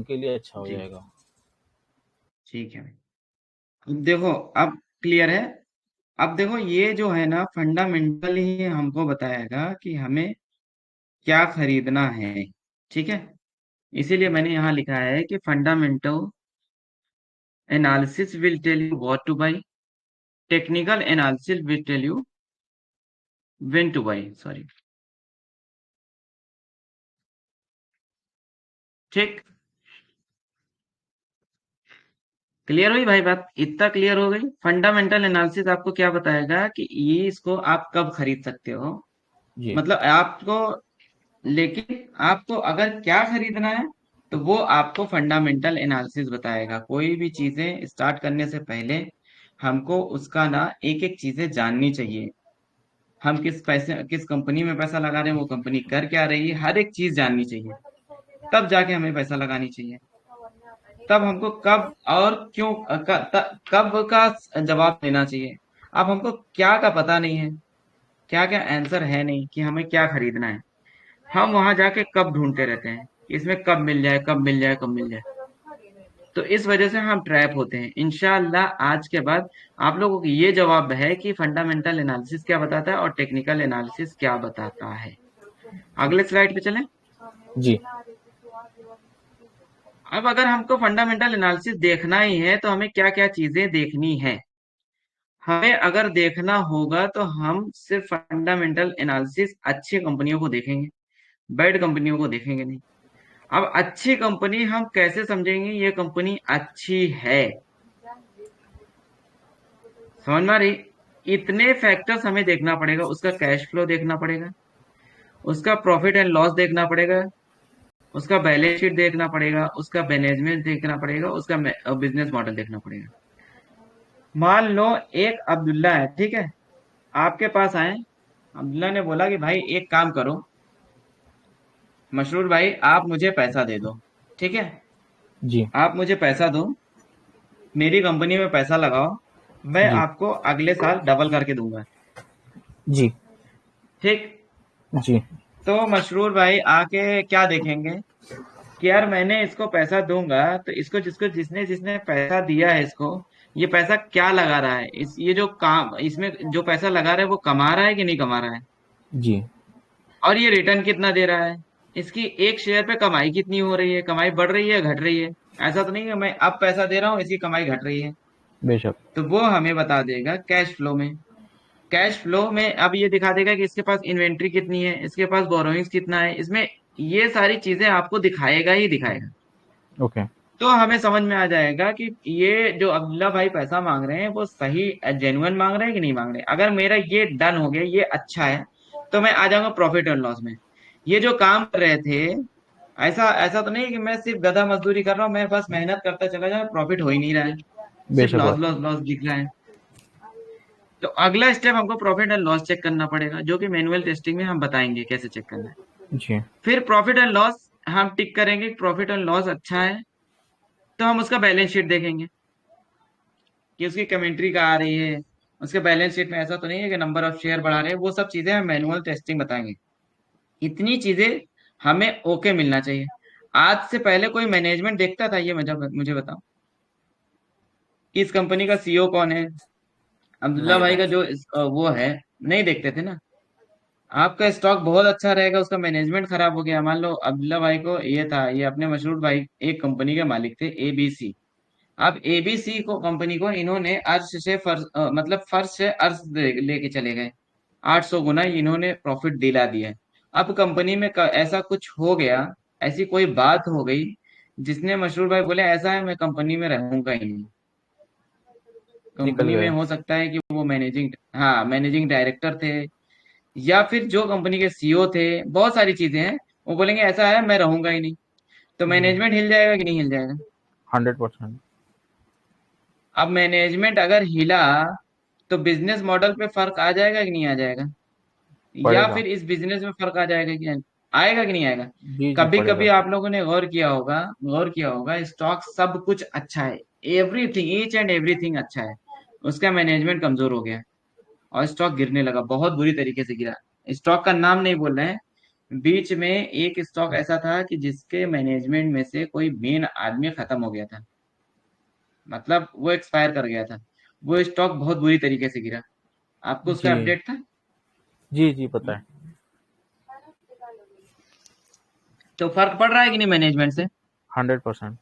उनके लिए अच्छा हो जी जाएगा। ठीक है। अब देखो, अब क्लियर है। अब देखो, ये जो है ना फंडामेंटल ही हमको बताएगा कि हमें क्या खरीदना है। ठीक है, इसीलिए मैंने यहाँ लिखा है कि fundamental analysis will tell you what to buy, technical analysis will tell you when to buy, sorry. ठीक, क्लियर हुई भाई बात? इतना क्लियर हो गई। फंडामेंटल एनालिसिस आपको क्या बताएगा कि ये इसको आप कब खरीद सकते हो, जी। मतलब आपको, लेकिन आपको अगर क्या खरीदना है तो वो आपको फंडामेंटल एनालिसिस बताएगा। कोई भी चीजें स्टार्ट करने से पहले हमको उसका ना एक एक चीजें जाननी चाहिए। हम किस कंपनी में पैसा लगा रहे हैं, वो कंपनी कर क्या रही है, हर एक चीज जाननी चाहिए। तब जाके हमें पैसा लगानी चाहिए। तब हमको कब और क्यों कब का जवाब देना चाहिए। अब हमको क्या का पता नहीं है, क्या क्या आंसर है नहीं कि हमें क्या खरीदना है। हम वहां जाके कब ढूंढते रहते हैं कि इसमें कब मिल जाए, कब मिल जाए, कब मिल जाए। तो इस वजह से हम ट्रैप होते हैं। इंशाल्लाह आज के बाद आप लोगों को ये जवाब है कि फंडामेंटल एनालिसिस क्या बताता है और टेक्निकल एनालिसिस क्या बताता है। अगले स्लाइड पे चलें। जी। अब अगर हमको फंडामेंटल एनालिसिस देखना ही है तो हमें क्या क्या चीजें देखनी है। हमें अगर देखना होगा तो हम सिर्फ फंडामेंटल एनालिसिस अच्छी कंपनियों को देखेंगे, बैड कंपनियों को देखेंगे नहीं। अब अच्छी कंपनी हम कैसे समझेंगे ये कंपनी अच्छी है? समझ में आ रही? इतने फैक्टर्स हमें देखना पड़ेगा। उसका कैश फ्लो देखना पड़ेगा, उसका प्रॉफिट एंड लॉस देखना पड़ेगा, उसका बैलेंस शीट देखना पड़ेगा, उसका मैनेजमेंट देखना पड़ेगा, उसका बिजनेस मॉडल देखना पड़ेगा। मान लो एक अब्दुल्ला है, ठीक है, आपके पास आए। अब्दुल्ला ने बोला कि भाई एक काम करो मशरूर भाई, आप मुझे पैसा दे दो। ठीक है, जी। आप मुझे पैसा दो, मेरी कंपनी में पैसा लगाओ, मैं जी। आपको अगले साल डबल करके दूंगा। जी। ठीक। जी। तो मशरूर भाई आके क्या देखेंगे कि यार मैंने इसको पैसा दूंगा तो इसको जिसको जिसने जिसने पैसा दिया है इसको, ये पैसा क्या लगा रहा है, इस ये जो काम इसमें जो पैसा लगा रहा है वो कमा रहा है कि नहीं कमा रहा है, जी। और ये रिटर्न कितना दे रहा है, इसकी एक शेयर पे कमाई कितनी हो रही है, कमाई बढ़ रही है घट रही है। ऐसा तो नहीं है मैं अब पैसा दे रहा हूँ इसकी कमाई घट रही है। बेशक। तो वो हमें बता देगा कैश फ्लो में। कैश फ्लो में अब ये दिखा देगा कि इसके पास इन्वेंट्री कितनी है, इसके पास बोरोइंग्स कितना है, इसमें ये सारी चीजें आपको दिखाएगा ही दिखाएगा। ओके। तो हमें समझ में आ जाएगा कि ये जो अब्दुल्ला भाई पैसा मांग रहे हैं वो सही जेन्युइन मांग रहे हैं कि नहीं मांग रहे हैं। अगर मेरा ये डन हो गया, ये अच्छा है, तो मैं आ जाऊंगा प्रॉफिट एंड लॉस में। ये जो काम कर रहे थे, ऐसा ऐसा तो नहीं है कि मैं सिर्फ गधा मजदूरी कर रहा हूँ, मैं बस मेहनत करता चला जाऊँ, प्रॉफिट हो ही नहीं रहा है, सिर्फ बेशक लॉस बात। लॉस लॉस दिख रहा है। तो अगला स्टेप हमको प्रॉफिट एंड लॉस चेक करना पड़ेगा, जो कि मैनुअल टेस्टिंग में हम बताएंगे कैसे चेक करना है। जी। फिर प्रॉफिट एंड लॉस हम टिक करेंगे, प्रॉफिट एंड लॉस अच्छा है, तो हम उसका बैलेंस शीट देखेंगे कि उसकी कमेंट्री कहाँ आ रही है, उसके बैलेंस शीट में ऐसा तो नहीं है कि नंबर ऑफ शेयर बढ़ा रहे हैं। वो सब चीजें हम मैनुअल टेस्टिंग बताएंगे। इतनी चीजें हमें ओके मिलना चाहिए। आज से पहले कोई मैनेजमेंट देखता था ये? मुझे बताओ कि इस कंपनी का सीईओ कौन है, अब्दुल्ला नहीं भाई का भाई। जो वो है, नहीं देखते थे ना। आपका स्टॉक बहुत अच्छा रहेगा, उसका मैनेजमेंट खराब हो गया। मान लो अब्दुल्ला भाई को ये था, ये अपने मशहूर भाई एक कंपनी के मालिक थे, एबीसी। अब एबीसी को कंपनी को इन्होंने अर्श से मतलब फर्श से अर्श लेके चले गए। 800 गुना इन्होंने प्रॉफिट दिला दिया। अब कंपनी में ऐसा कुछ हो गया, ऐसी कोई बात हो गई जिसने मशहूर भाई बोले ऐसा है मैं कंपनी में रहूंगा ही नहीं। निकल कंपनी में गए। हो सकता है कि वो मैनेजिंग डायरेक्टर थे, या फिर जो कंपनी के सीईओ थे, बहुत सारी चीजें हैं। वो बोलेंगे ऐसा है मैं रहूंगा ही नहीं। तो जी। मैनेजमेंट हिल जाएगा कि नहीं हिल जाएगा? 100%। अब मैनेजमेंट अगर हिला तो बिजनेस मॉडल पे फर्क आ जाएगा कि नहीं आ जाएगा? या पड़ेगा। फिर इस बिजनेस में फर्क आ जाएगा कि आएगा कि नहीं आएगा? जी। जी कभी कभी पड़ेगा। आप लोगों ने गौर किया होगा स्टॉक सब कुछ अच्छा है, एवरीथिंग ईच एंड एवरीथिंग अच्छा है, उसका मैनेजमेंट कमजोर हो गया और स्टॉक गिरने लगा, बहुत बुरी तरीके से गिरा। स्टॉक का नाम नहीं बोल रहे हैं, बीच में एक स्टॉक ऐसा था कि जिसके मैनेजमेंट में से कोई मेन आदमी खत्म हो गया था, मतलब वो एक्सपायर कर गया था। वो स्टॉक बहुत बुरी तरीके से गिरा। आपको उसका जी अपडेट था? जी जी पता है। तो फर्क पड़ रहा है कि नहीं मैनेजमेंट से? 100%।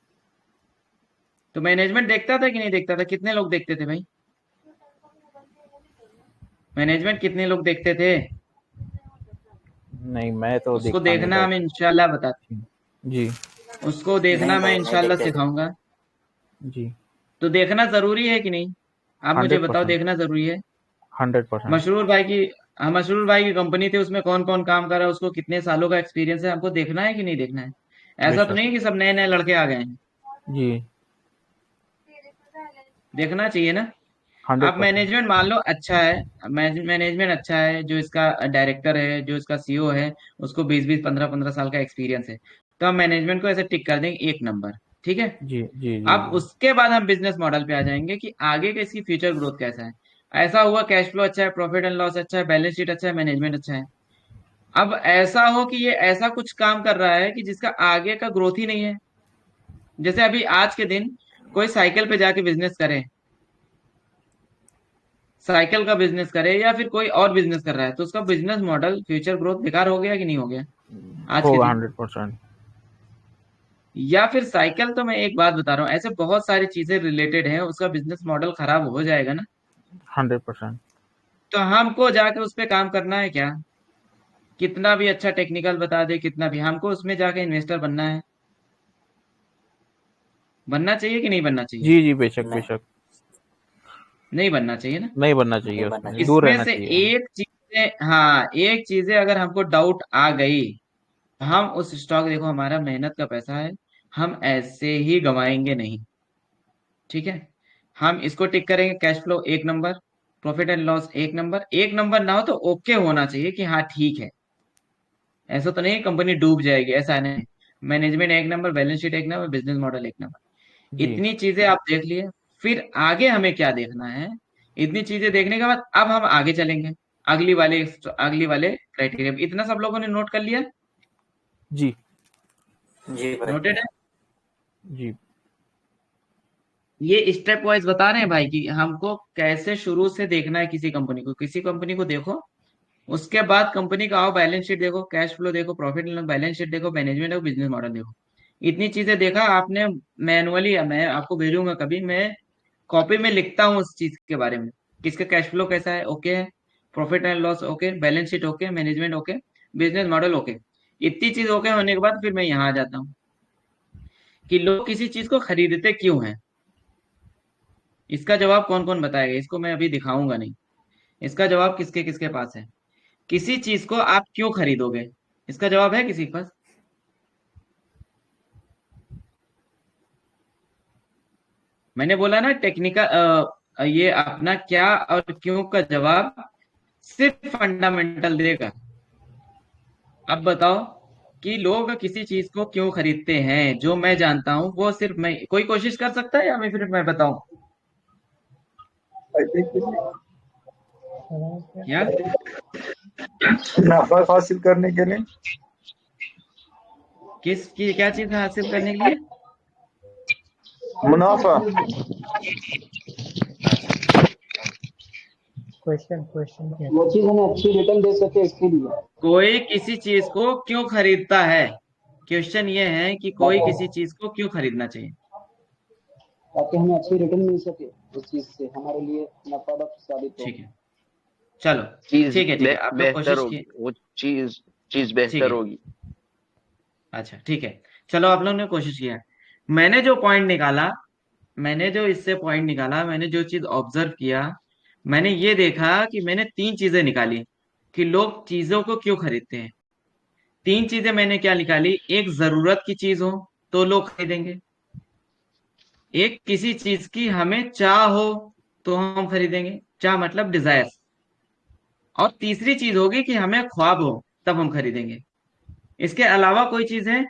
तो मैनेजमेंट देखता था कि नहीं देखता था? कितने लोग देखते थे भाई? मैनेजमेंट कितने लोग देखते थे? नहीं, मैं तो उसको देखता नहीं देखना था। हम इंशाल्लाह बता, जी उसको नहीं देखना मैं भाई नहीं इंशाल्लाह देखते थे। सिखाऊंगा। जी। तो देखना जरूरी है कि नहीं? आप मुझे हंड्रेड बताओ, परसेंट देखना जरूरी है? 100%। मशरूर भाई की, हाँ, मशरूर भाई की कंपनी थी, उसमें कौन कौन काम कर रहा है, उसको कितने सालों का एक्सपीरियंस है, हमको देखना है कि नहीं देखना है? ऐसा तो बेशक। नहीं कि सब नए नए लड़के आ गए हैं। जी। देखना चाहिए ना। हंड्रेड आप परसेंट मैनेजमेंट मान लो अच्छा है, मैनेजमेंट अच्छा है, जो इसका डायरेक्टर है, जो इसका सीईओ है, उसको 20-20 15-15 साल का एक्सपीरियंस है, तो हम मैनेजमेंट को ऐसे टिक कर देंगे 1 नंबर। ठीक है। जी जी जी अब जी। उसके बाद हम बिजनेस मॉडल पे आ जाएंगे कि आगे का इसकी फ्यूचर ग्रोथ कैसा है। ऐसा हुआ कैश फ्लो अच्छा है, प्रॉफिट एंड लॉस अच्छा है, बैलेंस शीट अच्छा है, मैनेजमेंट अच्छा है। अब ऐसा हो कि ये ऐसा कुछ काम कर रहा है कि जिसका आगे का ग्रोथ ही नहीं है। जैसे अभी आज के दिन कोई साइकिल पे जाके बिजनेस करे, साइकिल का बिजनेस करे, या फिर कोई और बिजनेस कर रहा है, तो उसका बिजनेस मॉडल फ्यूचर ग्रोथ बेकार हो गया कि नहीं हो गया आज के होगा दिन? 100%। या फिर साइकिल, तो मैं एक बात बता रहा हूँ, ऐसे बहुत सारी चीजें रिलेटेड हैं, उसका बिजनेस मॉडल खराब हो जाएगा ना। 100%। तो हमको जाके उस पे काम करना है क्या? कितना भी अच्छा टेक्निकल बता दे, कितना भी, हमको उसमें जाके इन्वेस्टर बनना है। बनना चाहिए कि नहीं बनना चाहिए? जी जी बेशक नहीं, बेशक। नहीं बनना चाहिए ना। नहीं बनना चाहिए, नहीं बनना उसमें चाहिए। दूर इसमें रहना से चाहिए। एक चीजें, हाँ, एक चीजें अगर हमको डाउट आ गई, हम उस स्टॉक, देखो हमारा मेहनत का पैसा है, हम ऐसे ही गवाएंगे नहीं। ठीक है। हम इसको टिक करेंगे, cash flow 1 number, profit and loss 1 number, 1 number ना हो तो ओके होना चाहिए कि हाँ ठीक है। ऐसा तो नहीं कंपनी डूब जाएगी, ऐसा नहीं। Management 1 number, balance sheet 1 number, business model 1 number. जी इतनी चीजें आप देख लिए, फिर आगे हमें क्या देखना है? इतनी चीजें देखने के बाद अब हम आगे चलेंगे, अगली वाले क्राइटेरिया। इतना सब लोगों ने नोट कर लिया? जी जी भाई। नोटेड है? जी। ये स्टेप वाइज बता रहे हैं भाई कि हमको कैसे शुरू से देखना है किसी कंपनी को। किसी कंपनी को देखो, उसके बाद कंपनी का आओ, बैलेंस शीट देखो, कैश फ्लो देखो, प्रॉफिट एंड बैलेंस शीट देखो, मैनेजमेंट देखो, बिजनेस मॉडल देखो। इतनी चीजें देखा आपने मैनुअली, मैं आपको भेजूंगा कभी, मैं कॉपी में लिखता हूँ उस चीज के बारे में, किसका कैश फ्लो कैसा है, ओके है, profit and loss okay, balance sheet okay, management okay, business model okay. इतनी चीज ओके होने के बाद फिर मैं यहाँ आ जाता हूँ कि लोग किसी चीज को खरीदते क्यों हैं। इसका जवाब कौन कौन बताएगा? इसको मैं अभी दिखाऊंगा नहीं। इसका जवाब किसके किसके पास है? किसी चीज को आप क्यों खरीदोगे? इसका जवाब है किसी के पास? मैंने बोला ना टेक्निकल, ये अपना क्या और क्यों का जवाब सिर्फ फंडामेंटल देगा। अब बताओ कि लोग किसी चीज को क्यों खरीदते हैं, जो मैं जानता हूं वो सिर्फ मैं, कोई कोशिश कर सकता है या मैं फिर मैं बताऊं? क्या? नफा हासिल करने के लिए। किस की क्या चीज हासिल करने के लिए? मुनाफा। अच्छा। वो चीज हमें अच्छी रिटर्न दे सके इसके लिए। कोई किसी चीज को क्यों खरीदता है? क्वेश्चन ये है कि कोई किसी चीज को क्यों खरीदना चाहिए? ताकि हमें अच्छी रिटर्न मिल सके, उस चीज से हमारे लिए नफा साबित हो। ठीक है, चलो। चीज ठीक है, आप लोग बेहतर कोशिश होगी, किए। वो चीज ठीक बेहतर है, होगी। अच्छा ठीक है। चलो, आप लोगों ने कोशिश किया। मैंने जो पॉइंट निकाला, मैंने जो इससे पॉइंट निकाला, मैंने जो चीज ऑब्जर्व किया, मैंने ये देखा कि मैंने 3 चीजें निकाली कि लोग चीजों को क्यों खरीदते हैं। 3 चीजें मैंने क्या निकाली? एक, जरूरत की चीज हो तो लोग खरीदेंगे। एक, किसी चीज की हमें चाह हो तो हम खरीदेंगे, चाह मतलब डिजायर। और तीसरी चीज होगी कि हमें ख्वाब हो, तब हम खरीदेंगे। इसके अलावा कोई चीज है?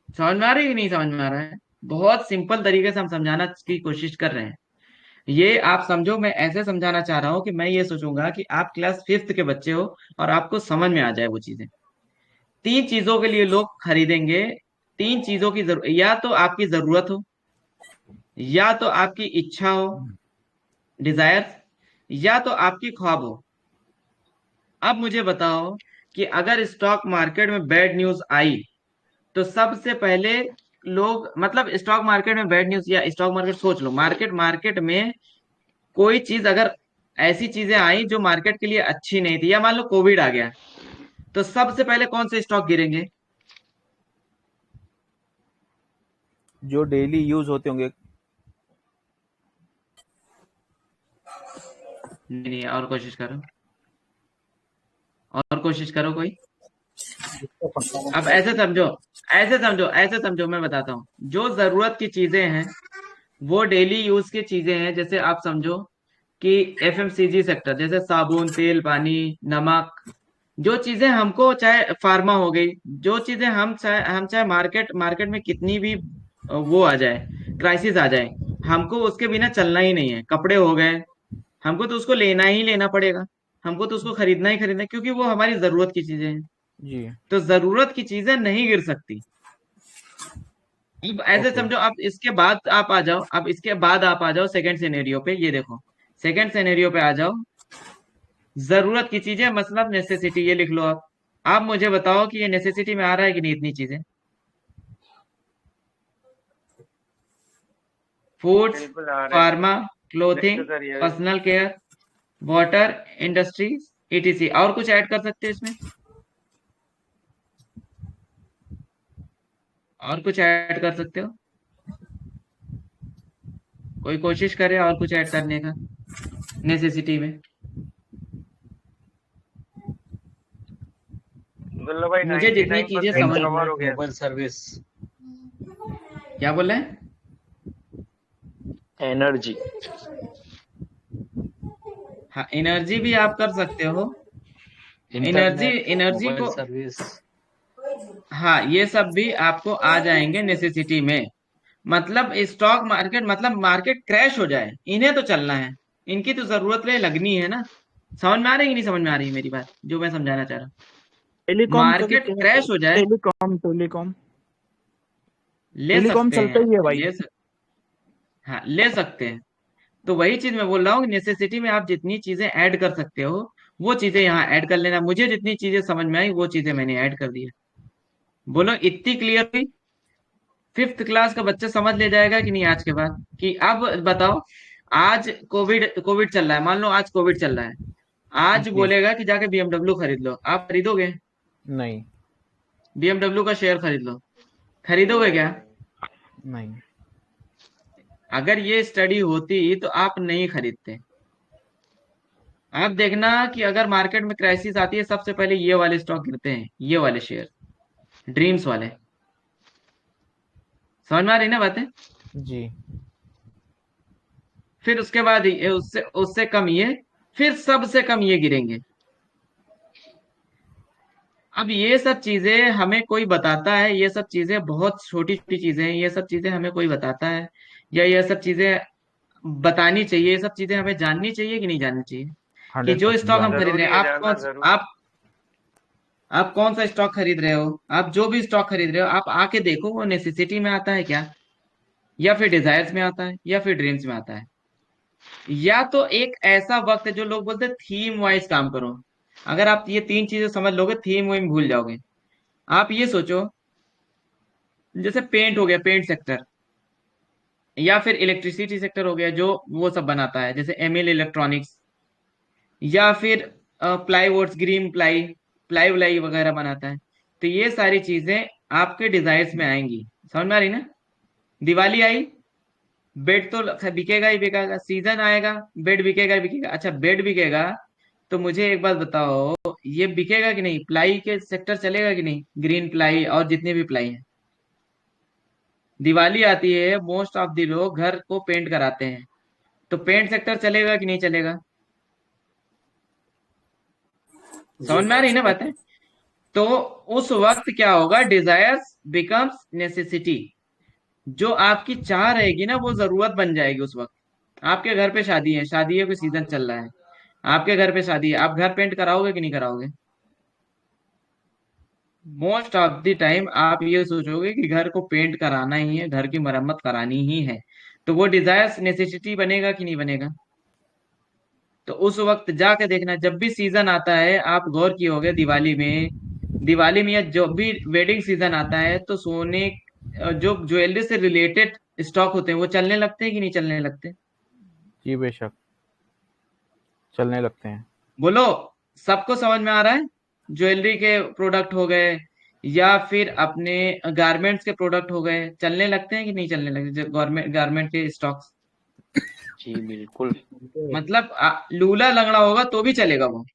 समझ में आ रही है कि नहीं समझ में आ रहा है? बहुत सिंपल तरीके से हम समझाना की कोशिश कर रहे हैं। ये आप समझो, मैं ऐसे समझाना चाह रहा हूँ कि मैं ये सोचूंगा कि आप क्लास 5th के बच्चे हो और आपको समझ में आ जाए वो चीजें। 3 चीजों के लिए लोग खरीदेंगे। 3 चीजों की जरूरत, या तो आपकी जरूरत हो, या तो आपकी इच्छा हो, डिजायर्स, या तो आपकी ख्वाब हो। अब मुझे बताओ कि अगर स्टॉक मार्केट में बैड न्यूज आई तो सबसे पहले लोग, मतलब स्टॉक मार्केट में बैड न्यूज या स्टॉक मार्केट, सोच लो मार्केट मार्केट में कोई चीज अगर ऐसी चीजें आई जो मार्केट के लिए अच्छी नहीं थी, या मान लो कोविड आ गया, तो सबसे पहले कौन से स्टॉक गिरेंगे? जो डेली यूज होते होंगे। नहीं नहीं, और कोशिश करो, और कोशिश करो कोई। अब ऐसे समझो, ऐसे समझो, ऐसे समझो, मैं बताता हूँ। जो जरूरत की चीजें हैं वो डेली यूज की चीजें हैं, जैसे आप समझो कि एफएमसीजी सेक्टर, जैसे साबुन, तेल, पानी, नमक, जो चीजें हमको, चाहे फार्मा हो गई, जो चीजें हम चाहे मार्केट मार्केट में कितनी भी वो आ जाए, क्राइसिस आ जाए, हमको उसके बिना चलना ही नहीं है। कपड़े हो गए, हमको तो उसको लेना ही लेना पड़ेगा, हमको तो उसको खरीदना ही खरीदना है, क्योंकि वो हमारी जरूरत की चीजें हैं। जी। तो जरूरत की चीजें नहीं गिर सकती। अब ऐसे ओके। समझो, आप इसके बाद आप आ जाओ, अब इसके बाद आप आ जाओ सेकंड सिनेरियो पे। ये देखो, सेकंड सिनेरियो पे आ जाओ। जरूरत की चीजें मतलब नेसेसिटी, ये लिख लो आप मुझे बताओ कि ये नेसेसिटी में आ रहा है कि नहीं इतनी चीजें? फूड्स, बिल्कुल आ रहा है। फार्मा, क्लोथिंग, नेक्स्ट करिए। Personal care, water, industries, etc. और कुछ ऐड कर सकते हो इसमें? और कुछ ऐड कर सकते हो? कोई कोशिश करे और कुछ ऐड करने का नेसेसिटी में। दुल्लो भाई मुझे जितनी चीजें 99% समझ, कवर हो गया। मोबाइल सर्विस, क्या बोल रहे हैं? एनर्जी। हाँ, एनर्जी भी आप कर सकते हो। एनर्जी, इंटरनेट, एनर्जी मोबाइल को, सर्विस। हाँ, ये सब भी आपको आ जाएंगे नेसेसिटी में। मतलब स्टॉक मार्केट, मतलब मार्केट क्रैश हो जाए, इन्हें तो चलना है, इनकी तो जरूरत रहे, लगनी है ना। समझ में आ रही है कि नहीं समझ में आ रही है मेरी बात, जो मैं समझाना चाह रहा हूँ? टेलीकॉम का भी मार्केट क्रैश हो जाए, टेलीकॉम टेलीकॉम ले टेलीकॉम सकते चलता हैं, ही है भाई। ले सक, हाँ, ले सकते हैं। तो वही चीज मैं बोल रहा हूँ, नेसेसिटी में आप जितनी चीजें ऐड कर सकते हो वो चीजें यहाँ ऐड कर लेना। मुझे जितनी चीजें समझ में आई वो चीजें मैंने ऐड कर दी है। बोलो इतनी क्लियर हुई? 5th क्लास का बच्चा समझ ले जाएगा कि नहीं आज के बाद? कि अब बताओ, आज कोविड कोविड चल रहा है, मान लो आज कोविड चल रहा है, आज जी। बोलेगा कि जाके बीएमडब्ल्यू खरीद लो, आप खरीदोगे? नहीं। बीएमडब्ल्यू का शेयर खरीद लो, खरीदोगे क्या? नहीं। अगर ये स्टडी होती तो आप नहीं खरीदते। आप देखना कि अगर मार्केट में क्राइसिस आती है, सबसे पहले ये वाले स्टॉक गिरते हैं, ये वाले शेयर, ड्रीम्स वाले। समझ में आ रही ना बातें? जी। फिर उसके बाद उससे उससे कम ये, फिर सबसे कम ये गिरेंगे। अब ये सब चीजें हमें कोई बताता है, ये सब चीजें बहुत छोटी छोटी चीजें हैं, ये सब चीजें हमें कोई बताता है, या ये सब चीजें बतानी चाहिए, ये सब चीजें हमें जाननी चाहिए कि नहीं जाननी चाहिए? कि जो 100% स्टॉक हम जानना। खरीद रहे जरूरी हैं, है, आप जानना कौन, जरूरी। आप कौन सा स्टॉक खरीद रहे हो, आप जो भी स्टॉक खरीद रहे हो, आप आके देखो वो नेसेसिटी में आता है क्या, या फिर डिजायर्स में आता है, या फिर ड्रीम्स में आता है। या तो एक ऐसा वक्त है, जो लोग बोलते हैं थीम वाइज काम करो। अगर आप ये 3 चीजें समझ लोगे, थीम वाइज भूल जाओगे। आप ये सोचो, जैसे पेंट हो गया, पेंट सेक्टर, या फिर इलेक्ट्रिसिटी सेक्टर हो गया, जो वो सब बनाता है, जैसे एमएल इलेक्ट्रॉनिक्स, या फिर प्लाईवुड्स, ग्रीन प्लाई, प्लाई व्लाई वगैरह बनाता है। तो ये सारी चीजें आपके डिजायर्स में आएंगी। समझ में आ रही ना? दिवाली आई, बेड तो बिकेगा ही बिकेगा, सीजन आएगा, बेड बिकेगा ही बिकेगा। अच्छा, बेड बिकेगा तो मुझे एक बात बताओ, ये बिकेगा कि नहीं? प्लाई के सेक्टर चलेगा कि नहीं? ग्रीन प्लाई और जितने भी प्लाई हैं। दिवाली आती है, मोस्ट ऑफ द लोग घर को पेंट कराते हैं, तो पेंट सेक्टर चलेगा कि नहीं चलेगा? जी समझ में आ रही ना बातें? तो उस वक्त क्या होगा, डिजायर्स बिकम्स नेसेसिटी। जो आपकी चाह रहेगी ना, वो जरूरत बन जाएगी उस वक्त। आपके घर पे शादी है, शादी है, कोई सीजन चल रहा है, आपके घर पे शादी है, आप घर पेंट कराओगे कि नहीं कराओगे? मोस्ट ऑफ द टाइम आप ये सोचोगे कि घर को पेंट कराना ही है, घर की मरम्मत करानी ही है। तो वो डिजायर्स नेसेसिटी बनेगा कि नहीं बनेगा? तो उस वक्त जाके देखना, जब भी सीजन आता है, आप गौर किए होगे दिवाली में या जो भी वेडिंग सीजन आता है, तो सोने जो ज्वेलरी से रिलेटेड स्टॉक होते हैं वो चलने लगते हैं कि नहीं चलने लगते? जी बेशक चलने लगते हैं। बोलो, सबको समझ में आ रहा है? ज्वेलरी के प्रोडक्ट हो गए या फिर अपने गारमेंट्स के प्रोडक्ट हो गए, चलने लगते हैं कि नहीं चलने लगते? गवर्नमेंट गारमेंट के स्टॉक्स, जी बिल्कुल। मतलब लूला लंगड़ा होगा तो भी चलेगा वो,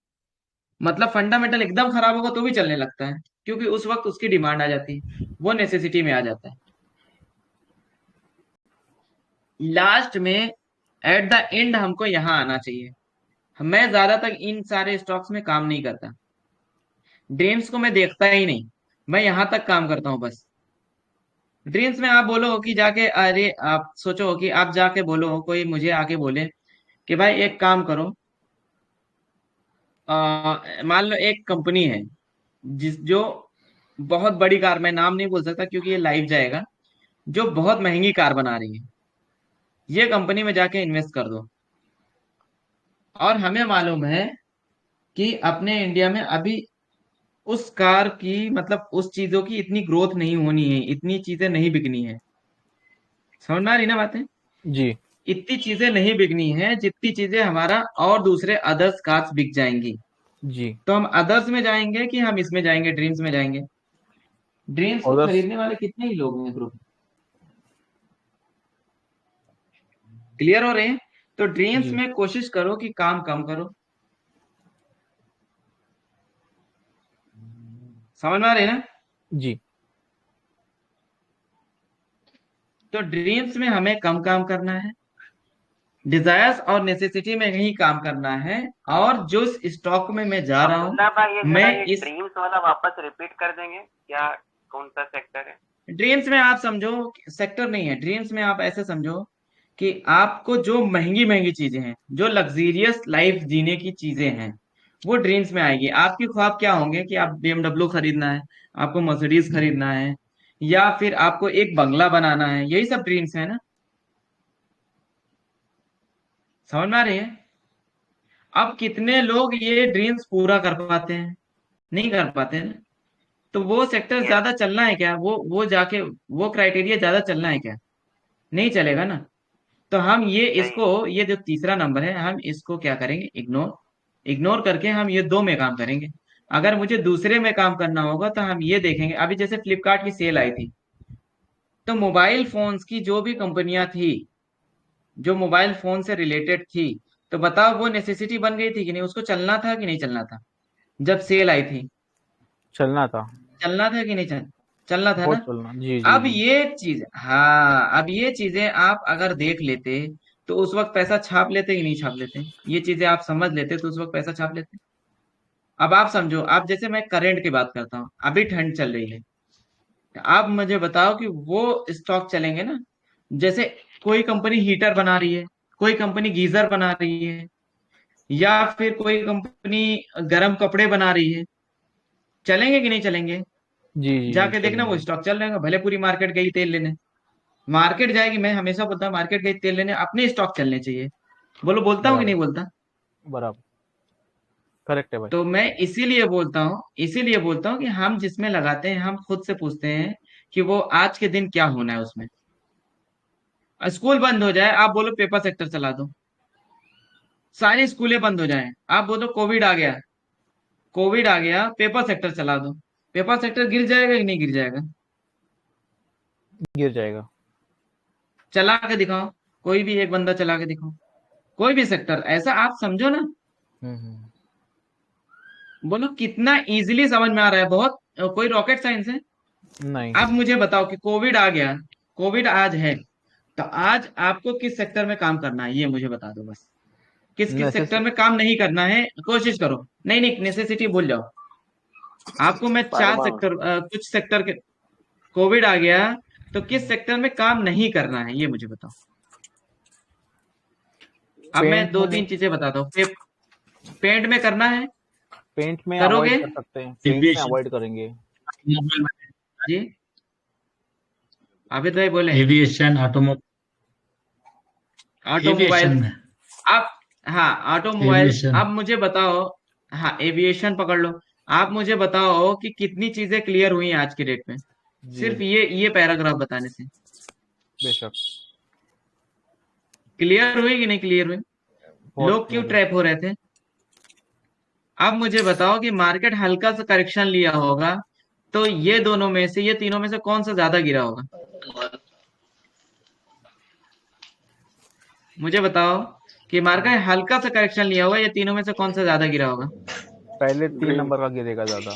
मतलब फंडामेंटल एकदम खराब होगा तो भी चलने लगता है, क्योंकि उस वक्त उसकी डिमांड आ जाती है, वो नेसेसिटी में आ जाता है। लास्ट में एट द एंड हमको यहाँ आना चाहिए। मैं ज्यादातर इन सारे स्टॉक्स में काम नहीं करता, ड्रीम्स को मैं देखता ही नहीं, मैं यहाँ तक काम करता हूँ बस। ड्रीम्स में आप बोलो कि जाके, अरे आप सोचो कि आप जाके बोलो, कोई मुझे आके बोले कि भाई एक काम करो, मान लो एक कंपनी है जो बहुत बड़ी कार, मैं नाम नहीं बोल सकता क्योंकि ये लाइव जाएगा, जो बहुत महंगी कार बना रही है, ये कंपनी में जाके इन्वेस्ट कर दो। और हमें मालूम है कि अपने इंडिया में अभी उस कार की, मतलब उस चीजों की इतनी ग्रोथ नहीं होनी है, इतनी चीजें नहीं बिकनी है। समझ में आ रही ना बातें? जी इतनी चीजें नहीं बिकनी है जितनी चीजें हमारा और दूसरे अदर्स कार्स बिक जाएंगी। जी। तो हम अदर्स में जाएंगे कि हम इसमें जाएंगे, ड्रीम्स में जाएंगे? ड्रीम्स को ओदर्स। खरीदने वाले कितने ही लोग हैं ग्रुप में? क्लियर हो रहे हैं? तो ड्रीम्स जी में कोशिश करो कि काम कम करो। समझ में आ रही है ना? जी। तो ड्रीम्स में हमें कम काम करना है, डिजायर्स और नेसेसिटी में ही काम करना है। और जो स्टॉक में मैं जा रहा हूं, अब्दुल्ला भाई, ये मैं जरा ये इस ड्रीम्स वाला वापस रिपीट कर देंगे क्या? कौन सा सेक्टर है? ड्रीम्स में आप समझो, सेक्टर नहीं है, ड्रीम्स में आप ऐसे समझो कि आपको जो महंगी महंगी चीजें हैं, जो लग्जीरियस लाइफ जीने की चीजें हैं, वो ड्रीम्स में आएगी। आपके ख्वाब क्या होंगे कि आप BMW खरीदना है, आपको मर्सिडीज खरीदना है, या फिर आपको एक बंगला बनाना है, यही सब ड्रीम्स है ना? समझ में आ रही है? अब कितने लोग ये ड्रीम्स पूरा कर पाते हैं? नहीं कर पाते हैं ना। तो वो सेक्टर यस। ज्यादा चलना है क्या? वो जाके वो क्राइटेरिया ज्यादा चलना है क्या? नहीं चलेगा ना। तो हम ये सही। इसको, ये जो तीसरा नंबर है, हम इसको क्या करेंगे? इग्नोर। इग्नोर करके हम ये दो में काम करेंगे। अगर मुझे दूसरे में काम करना होगा तो हम ये देखेंगे, अभी जैसे फ्लिपकार्ट की सेल आई थी, तो मोबाइल फोन्स की जो भी कंपनियां थी, जो मोबाइल फोन से रिलेटेड थी, तो बताओ वो नेसेसिटी बन गई थी कि नहीं? उसको चलना था कि नहीं चलना था? जब सेल आई थी, चलना था। चलना था कि नहीं चलना था बहुत ना? चलना। जी जी अब जी। ये चीज, हाँ, अब ये चीजें आप अगर देख लेते तो उस वक्त पैसा छाप लेते कि नहीं छाप लेते? ये चीजें आप समझ लेते तो उस वक्त पैसा छाप लेते। अब आप समझो, आप जैसे मैं करंट की बात करता हूँ, अभी ठंड चल रही है, आप मुझे बताओ कि वो स्टॉक चलेंगे ना? जैसे कोई कंपनी हीटर बना रही है, कोई कंपनी गीजर बना रही है, या फिर कोई कंपनी गर्म कपड़े बना रही है, चलेंगे कि नहीं चलेंगे? जी जी जी जाके देखना वो चलेंगे। स्टॉक चल रहेगा, भले पूरी मार्केट गई तेल लेने। मार्केट जाएगी, मैं हमेशा बोलता हूँ मार्केट गई तेल लेने, अपने स्टॉक चलने चाहिए। बोलो, बोलता हूँ कि नहीं बराबर। बोलता? बराबर। करेक्ट है भाई। तो मैं इसीलिए बोलता हूँ कि हम जिसमें लगाते हैं, हम खुद से पूछते हैं कि वो आज के दिन क्या होना है उसमें। स्कूल बंद हो जाए, आप बोलो पेपर सेक्टर चला दो, सारी स्कूलें बंद हो जाएं, आप बोलो कोविड आ गया, कोविड आ गया, पेपर सेक्टर चला दो, पेपर सेक्टर गिर जाएगा कि नहीं गिर जाएगा? गिर जाएगा। चला के दिखाओ, कोई भी एक बंदा चला के दिखाओ, कोई भी सेक्टर ऐसा आप समझो ना। हम्म। बोलो कितना इजीली समझ में आ रहा है, बहुत कोई रॉकेट साइंस है? नहीं। आप मुझे बताओ कि कोविड आ गया, कोविड आज है, तो आज आपको किस सेक्टर में काम करना है, ये मुझे बता दो बस। किस किस सेक्टर नेसेसिटी। में काम नहीं करना है, कोशिश करो। नहीं नहीं, नेसेसिटी भूल जाओ। आपको मैं चार परमाणु। सेक्टर, कुछ सेक्टर के, कोविड आ गया तो किस सेक्टर में काम नहीं करना है, ये मुझे बताओ। अब मैं पेंट दो में तीन नहीं, चीजें बताता हूँ। पेंट में करना है, पेंट में करोगे? अवॉइड कर सकते हैं, पेंट में एविएशन अवॉइड करेंगे। ऑटोमोबाइल जी आबिद भाई बोले। Aviation automobiles. एविएशन में आप, हाँ ऑटोमोबाइल्स। एविएशन अब मुझे बताओ, हाँ एविएशन पकड़ लो। आप मुझे बताओ कि कितनी चीजें क्लियर हुई हैं आज की डेट में, जी, सिर्फ ये पैराग्राफ बताने से। बेशक, क्लियर हुई कि नहीं क्लियर हुई? बहुत लोग क्यों क्लियर है। ट्रैप हो रहे थे? अब मुझे बताओ कि मार्केट हल्का सा करेक्शन लिया होगा, तो ये दोनों में से, ये तीनों में से कौन सा ज्यादा गिरा होगा? मुझे बताओ कि मार्केट हल्का सा करेक्शन लिया होगा, ये तीनों में से कौन सा ज्यादा गिरा होगा? पहले 3 नंबर का गिरेगा ज्यादा।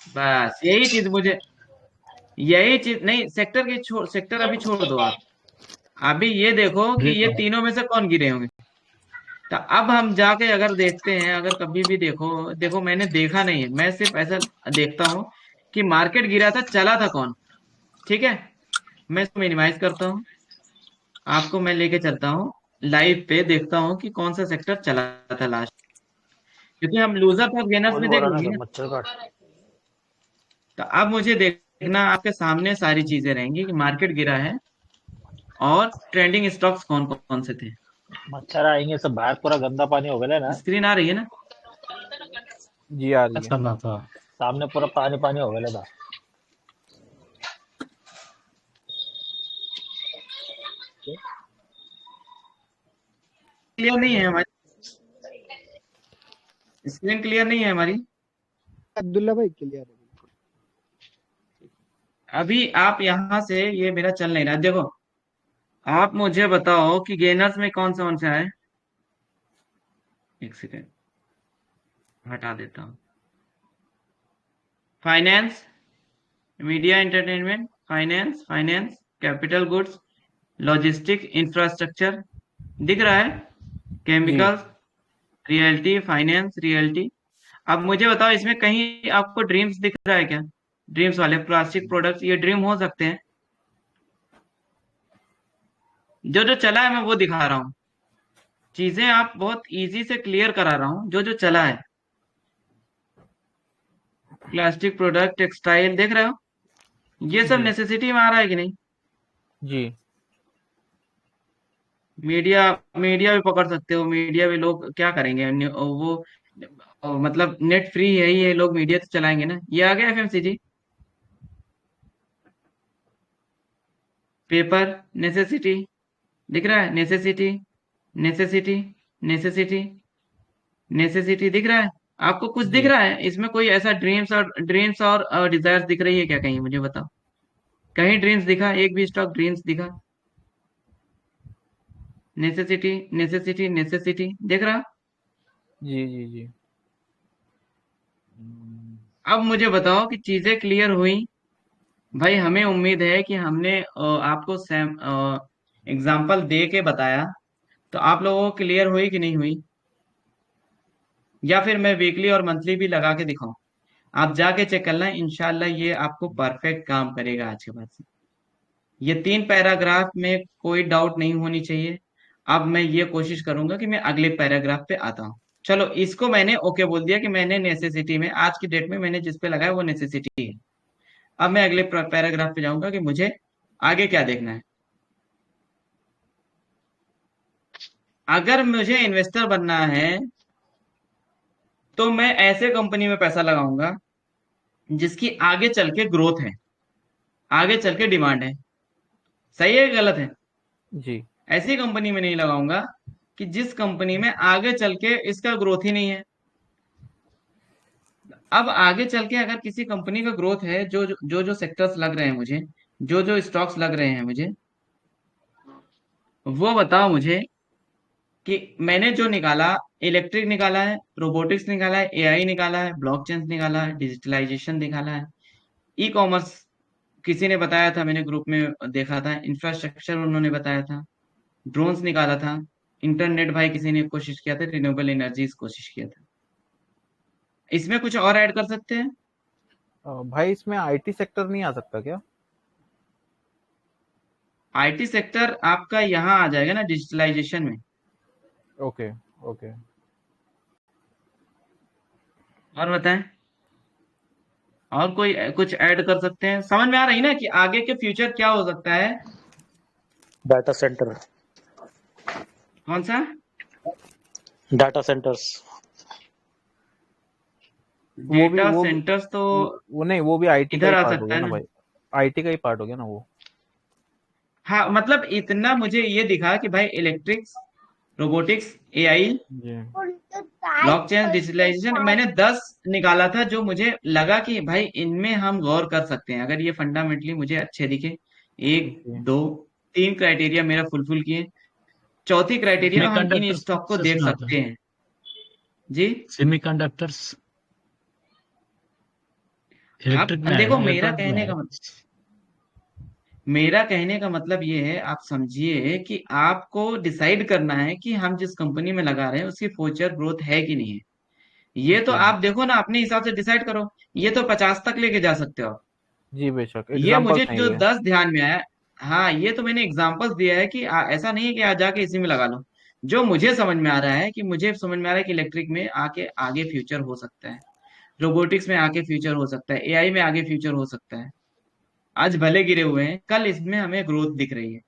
बस यही चीज नहीं, सेक्टर अभी छोड़ दो आप। अभी ये देखो कि ये तीनों में से कौन गिरे होंगे। तो अब हम जाके अगर देखते हैं, अगर कभी भी देखो देखो मैंने देखा नहीं है, मैं सिर्फ ऐसा देखता हूँ कि मार्केट गिरा था, चला था कौन। ठीक है, मैं इसको मिनिमाइज करता हूँ, आपको मैं लेके चलता हूँ लाइव पे, देखता हूँ कि कौन सा सेक्टर चला था लास्ट, क्योंकि हम लूजर्स और गेनर्स कौन भी हो देख रहा ना लेंगे तो ना। मच्छर काट। तो अब मुझे देखना, आपके सामने सारी चीजें रहेंगी कि मार्केट गिरा है और ट्रेंडिंग स्टॉक्स कौन कौन से थे। मच्छर आएंगे सब बाहर, पूरा गंदा पानी हो गया ना। स्क्रीन आ रही है ना? जी आ रही है। करना था। सामने पूरा पानी पानी हो गया था। क्लियर नहीं है हमारी स्क्रीन, क्लियर नहीं है हमारी। अब्दुल्ला भाई क्लियर है बिल्कुल। अभी आप यहाँ से, ये मेरा चल नहीं रहा, देखो आप मुझे बताओ कि गेनर्स में कौन सा है। एक सेकेंड हटा देता हूँ। Finance, media entertainment, finance, capital goods, logistic, infrastructure, दिख रहा है? जी, केमिकल्स, रियल्टी, फाइनेंस, रियल्टी। अब मुझे बताओ इसमें कहीं आपको ड्रीम्स दिख रहा है क्या? ड्रीम्स वाले प्लास्टिक प्रोडक्ट्स, ये ड्रीम हो सकते हैं। जो जो चला है मैं वो दिखा रहा हूँ, चीजें आप बहुत इजी से क्लियर करा रहा हूँ, जो जो चला है। प्लास्टिक प्रोडक्ट, टेक्सटाइल, देख रहे हो? ये सब जी, नेसेसिटी में आ रहा है कि नहीं? जी, मीडिया, मीडिया भी पकड़ सकते हो। मीडिया भी लोग क्या करेंगे, वो मतलब नेट फ्री है ही है, लोग मीडिया तो चलाएंगे ना। ये आ गया एफएमसीजी। पेपर, नेसेसिटी, दिख रहा है? नेसेसिटी, नेसेसिटी, नेसेसिटी, नेसेसिटी, दिख रहा है? आपको कुछ दिख जी, रहा है इसमें? कोई ऐसा ड्रीम्स और डिजायर्स दिख रही है क्या कहीं? मुझे बताओ, कहीं ड्रीम्स दिखा? एक भी स्टॉक ड्रीम्स दिखा? नेसेसिटी, नेसेसिटी, नेसेसिटी, देख रहा? जी, जी, जी, अब मुझे बताओ कि चीजें क्लियर हुई? भाई हमें उम्मीद है कि हमने आपको एग्जाम्पल दे के बताया, तो आप लोगों को क्लियर हुई कि नहीं हुई? या फिर मैं वीकली और मंथली भी लगा के दिखाऊं? आप जाके चेक करना, इंशाल्लाह ये आपको परफेक्ट काम करेगा आज के बाद से। ये 3 पैराग्राफ में कोई डाउट नहीं होनी चाहिए। अब मैं ये कोशिश करूंगा कि मैं अगले पैराग्राफ पे आता हूँ। चलो इसको मैंने ओके बोल दिया कि मैंने नेसेसिटी में, आज की डेट में मैंने जिस पे लगाया वो नेसेसिटी है। अब मैं अगले पैराग्राफ पे जाऊंगा कि मुझे आगे क्या देखना है। अगर मुझे इन्वेस्टर बनना है तो मैं ऐसे कंपनी में पैसा लगाऊंगा जिसकी आगे चल के ग्रोथ है, आगे चल के डिमांड है। सही है कि गलत है? जी, ऐसी कंपनी में नहीं लगाऊंगा कि जिस कंपनी में आगे चल के इसका ग्रोथ ही नहीं है। अब आगे चल के अगर किसी कंपनी का ग्रोथ है, जो सेक्टर्स लग रहे हैं मुझे, जो जो स्टॉक्स लग रहे हैं मुझे, वो बताओ मुझे कि मैंने जो निकाला, इलेक्ट्रिक निकाला है, रोबोटिक्स निकाला है, एआई निकाला है, ब्लॉकचेन निकाला है, डिजिटलाइजेशन निकाला है, ई कॉमर्स किसी ने बताया था, मैंने ग्रुप में देखा था, इंफ्रास्ट्रक्चर उन्होंने बताया था, ड्रोन्स निकाला था, इंटरनेट भाई किसी ने कोशिश किया था, रिन्यूएबल एनर्जीज कोशिश किया था। इसमें कुछ और ऐड कर सकते हैं? भाई इसमें आईटी सेक्टर नहीं आ सकता क्या? आईटी सेक्टर आपका यहाँ आ जाएगा ना डिजिटलाइजेशन में। Okay okay. और बताएं, और कोई कुछ ऐड कर सकते हैं? समझ में आ रही ना कि आगे के फ्यूचर क्या हो सकता है? डाटा सेंटर, कौन सा? Data centres. डेटा सेंटर्स तो वो नहीं, वो भी आईटी का इधर ही आ पार्ट हो सकता गया है ना ना। भाई, आईटी का ही पार्ट हो गया ना वो। हाँ, मतलब इतना मुझे ये दिखा कि भाई इलेक्ट्रिक्स, रोबोटिक्स, एआई, जी ब्लॉकचेन, डिजिटलाइजेशन, मैंने 10 निकाला था जो मुझे लगा कि भाई इनमें हम गौर कर सकते हैं अगर ये फंडामेंटली मुझे अच्छे दिखे। एक, जी दो, तीन क्राइटेरिया मेरा फुलफिल किए। चौथी क्राइटेरिया हम इन सेमीकंडक्टर स्टॉक को प्रोसेस देख में आता सकते है, हैं। जी, सेमीकंडक्टर्स आप इलेक्ट्रिक में आएगा, देखो, इलेक्ट्रॉनिक में आएगा। मेरा कहने का मतलब ये है, आप समझिए कि आपको डिसाइड करना है कि हम जिस कंपनी में लगा रहे हैं उसकी फ्यूचर ग्रोथ है कि नहीं है। ये तो जी आप देखो ना, अपने हिसाब से डिसाइड करो। ये तो 50 तक लेके जा सकते हो आप। जी बेशक, ये मुझे एग्जांपल्स हैं जो ये। 10 ध्यान में आया, हाँ, ये तो मैंने एग्जांपल्स दिया है कि ऐसा नहीं है कि आज जाके इसी में लगा लो। जो मुझे समझ में आ रहा है कि मुझे समझ में आ रहा है कि इलेक्ट्रिक में आके आगे फ्यूचर हो सकता है, रोबोटिक्स में आगे फ्यूचर हो सकता है, एआई में आगे फ्यूचर हो सकता है। आज भले गिरे हुए हैं, कल इसमें हमें ग्रोथ दिख रही है।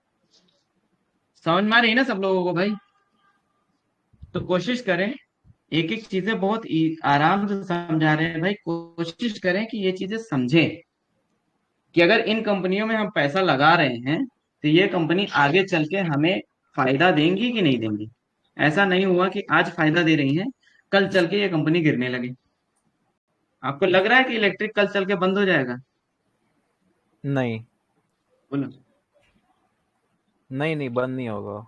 समझ में आ रही है ना सब लोगों को भाई? तो कोशिश करें, एक एक चीजें बहुत आराम से समझा रहे हैं भाई, कोशिश करें कि ये चीजें समझें कि अगर इन कंपनियों में हम पैसा लगा रहे हैं तो ये कंपनी आगे चल के हमें फायदा देंगी कि नहीं देंगी। ऐसा नहीं हुआ कि आज फायदा दे रही है, कल चल के ये कंपनी गिरने लगे। आपको लग रहा है कि इलेक्ट्रिक कल चल के बंद हो जाएगा? नहीं बोलो। नहीं नहीं, बंद नहीं होगा।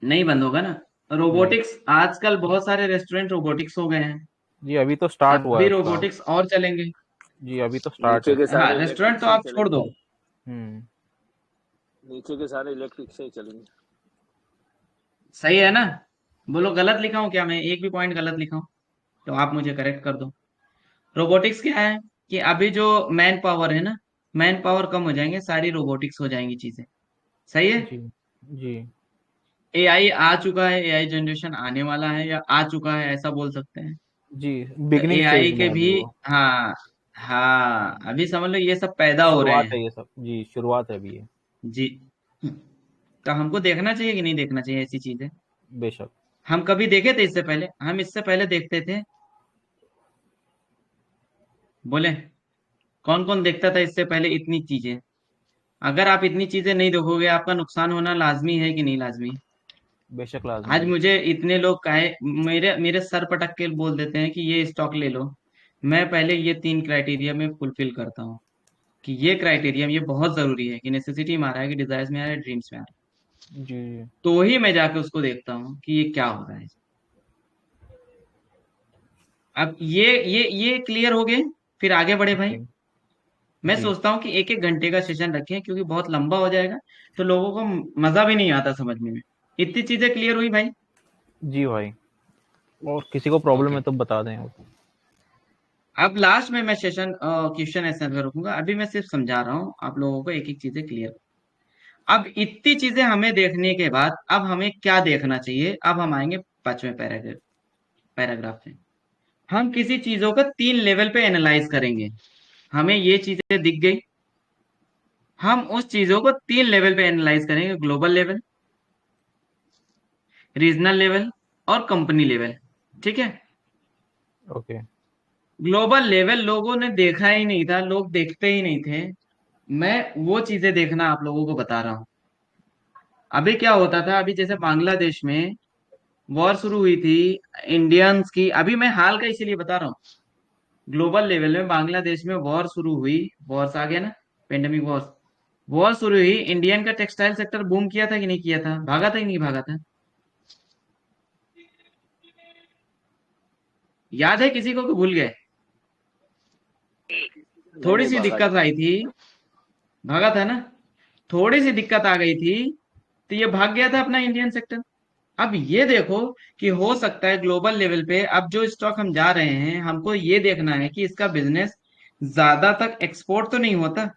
नहीं बंद होगा ना। नहीं रोबोटिक्स, आजकल बहुत सारे रेस्टोरेंट रोबोटिक्स हो गए हैं। जी, अभी तो स्टार्ट हुआ है अभी उसका। रोबोटिक्स और चलेंगे। जी अभी तो स्टार्ट नीचे है। के हाँ, सारे रेस्टोरेंट इलेक्ट्रिक तो से ही आप छोड़ दो। हम्म। नीचे के सारे इलेक्ट्रिक से ही चलेंगे। सही है ना? बोलो, गलत लिखा हूं क्या? मैं एक भी पॉइंट गलत लिखा हूं तो आप मुझे करेक्ट कर दो। रोबोटिक्स क्या है कि अभी जो मैन पावर है ना, मैन पावर कम हो जाएंगे, सारी रोबोटिक्स हो जाएंगी चीजें। सही है? जी जी एआई आ चुका है, एआई जनरेशन आने वाला है या आ चुका है, ऐसा बोल सकते हैं। जी, तो बिगनिंग एआई स्टेज में के है भी, अभी वो। हाँ, हाँ, अभी समझ लो ये सब पैदा हो रहे शुरुआत हैं। है ये सब, जी शुरुआत है अभी ये। जी। तो हमको देखना चाहिए कि नहीं देखना चाहिए ऐसी चीजें? बेशक। हम कभी देखे थे इससे पहले? हम इससे पहले देखते थे? बोले, कौन कौन देखता था इससे पहले इतनी चीजें? अगर आप इतनी चीजें नहीं देखोगे, आपका नुकसान होना लाजमी है कि नहीं लाजमी? बेशक लाजमी आज है। मुझे इतने लोग कहे, मेरे मेरे सर पटक के बोल देते हैं कि ये स्टॉक ले लो। मैं पहले ये 3 क्राइटेरिया में फुलफिल करता हूँ कि ये क्राइटेरिया ये बहुत जरूरी है, कि नेसेसिटी में आ रहा है, कि डिजायर्स में आ रहा है, ड्रीम्स में आ रहा जी जी है, तो ही मैं जाके उसको देखता हूँ कि ये क्या हो रहा है। अब ये क्लियर हो गए, फिर आगे बढ़े भाई। जी मैं जी सोचता हूँ कि एक एक घंटे का सेशन रखें, क्योंकि बहुत लंबा हो जाएगा तो लोगों को मजा भी नहीं आता समझने में। इतनी चीजें क्लियर हुई भाई? जी भाई, और किसी को प्रॉब्लम ओके। है तो बता दें। अब लास्ट में मैं सेशन क्वेश्चन आंसर रखूंगा, अभी मैं सिर्फ समझा रहा हूँ आप लोगों को, एक एक चीजें क्लियर। अब इतनी चीजें हमें देखने के बाद अब हमें क्या देखना चाहिए? अब हम आएंगे 5वें पैराग्राफ में। हम किसी चीजों को 3 लेवल पे एनालाइज करेंगे। हमें ये चीजें दिख गई, हम उस चीजों को 3 लेवल पे एनालाइज करेंगे: ग्लोबल लेवल, रीजनल लेवल और कंपनी लेवल। ठीक है? ओके। ग्लोबल लेवल लोगों ने देखा ही नहीं था, लोग देखते ही नहीं थे। मैं वो चीजें देखना आप लोगों को बता रहा हूँ। अभी क्या होता था, अभी जैसे बांग्लादेश में वॉर शुरू हुई थी इंडियंस की, अभी मैं हाल का इसीलिए बता रहा हूँ। ग्लोबल लेवल में बांग्लादेश में वॉर शुरू हुई, वॉर्स आ गया ना, पेंडेमिक वॉर्स। वॉर शुरू हुई, इंडियन का टेक्सटाइल सेक्टर बूम किया था कि नहीं किया था? भागा था कि नहीं भागा था? याद है किसी को कि भूल गए? नहीं थोड़ी नहीं, सी भागा दिक्कत नहीं। आई थी, भागा था ना। थोड़ी सी दिक्कत आ गई थी तो ये भाग गया था अपना इंडियन सेक्टर। अब ये देखो कि हो सकता है ग्लोबल लेवल पे अब जो स्टॉक हम जा रहे हैं, हमको ये देखना है कि इसका बिजनेस ज्यादा तक एक्सपोर्ट तो नहीं होता।